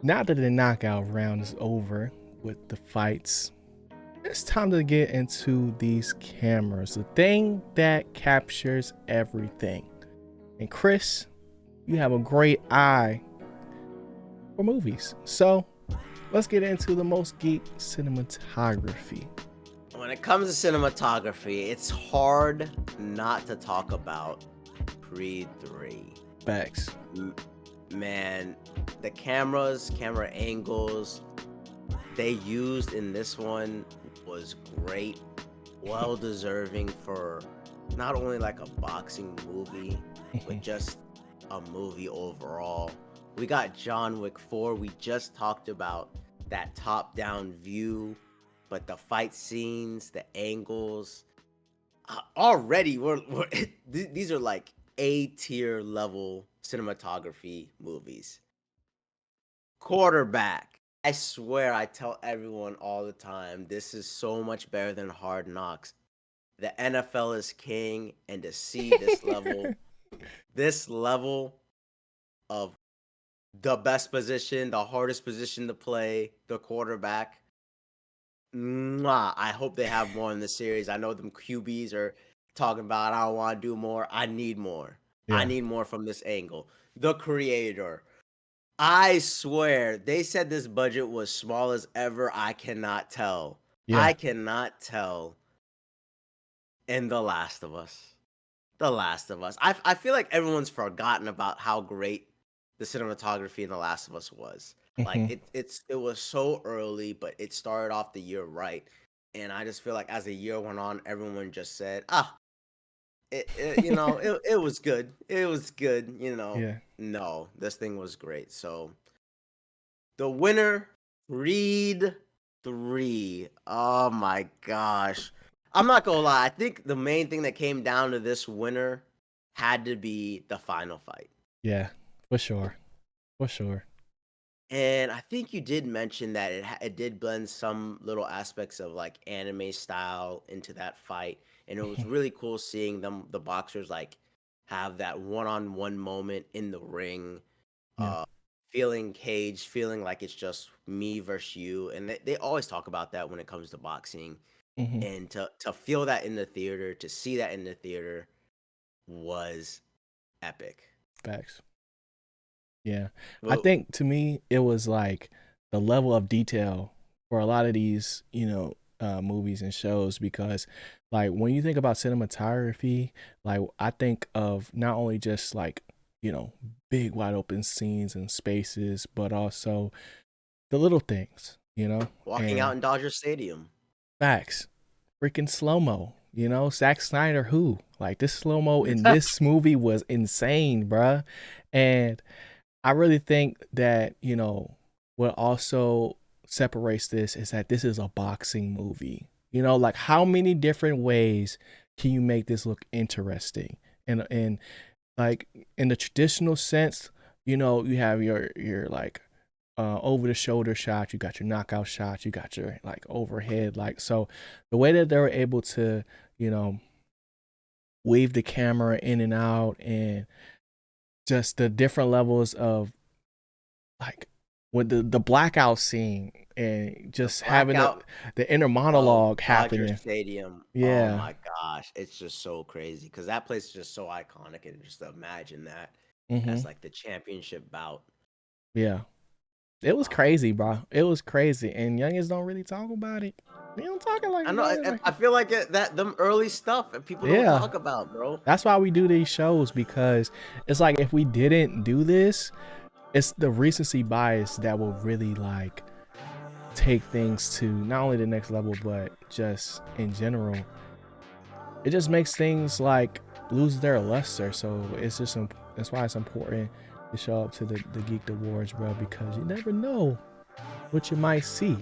Now that the knockout round is over with the fights, it's time to get into these cameras, the thing that captures everything. And Chris, you have a great eye for movies. So let's get into the most geek cinematography. When it comes to cinematography, it's hard not to talk about Creed 3. Facts. Man, the camera angles they used in this one was great. Well deserving for not only like a boxing movie, but just a movie overall. We got John Wick 4. We just talked about that top-down view, but the fight scenes, the angles, already these are like A-tier level cinematography movies. Quarterback. I swear I tell everyone all the time, this is so much better than Hard Knocks. The NFL is king, and to see this level of the best position, the hardest position to play, the quarterback. I hope they have more in the series. I know them QBs are talking about, I don't want to do more. I need more. Yeah. I need more from this angle. The creator. I swear, they said this budget was small as ever. I cannot tell. Yeah. I cannot tell. In The Last of Us. The Last of Us. I feel like everyone's forgotten about how great the cinematography in The Last of Us was. Like it was so early, but it started off the year right. And I just feel like as the year went on, everyone just said, it was good. It was good, Yeah. No, this thing was great. So the winner, Creed 3. Oh my gosh. I'm not gonna lie. I think the main thing that came down to this winner had to be the final fight. Yeah, for sure. For sure. And I think you did mention that it did blend some little aspects of like anime style into that fight. And it was really cool seeing the boxers like have that one-on-one moment in the ring. Yeah. Feeling caged, feeling like it's just me versus you. And they always talk about that when it comes to boxing. And to feel that in the theater, to see that in the theater was epic. Facts. Yeah. I Well, think to me, it was like the level of detail for a lot of these, movies and shows, because like when you think about cinematography, like I think of not only just like, big wide open scenes and spaces, but also the little things, walking out in Dodger Stadium. Facts. Freaking slow-mo, Zack Snyder, who? Like, this slow-mo in this movie was insane, bruh. And I really think that, what also separates this is that this is a boxing movie. Like, how many different ways can you make this look interesting? And like, in the traditional sense, you have your like over the shoulder shot, you got your knockout shots, you got your like overhead, like, so the way that they were able to weave the camera in and out, and just the different levels of like with the blackout scene, and just having the inner monologue happening. Dodger Stadium. Yeah. Oh my gosh, it's just so crazy because that place is just so iconic, and just imagine that as like the championship bout. Yeah. It was crazy, bro. It was crazy, and youngins don't really talk about it. They don't talk like I know. I feel like them early stuff that people don't talk about, bro. That's why we do these shows, because it's like if we didn't do this, it's the recency bias that will really like take things to not only the next level, but just in general. It just makes things like lose their luster. So it's just that's why it's important to show up to the Geeked Awards, bro, because you never know what you might see.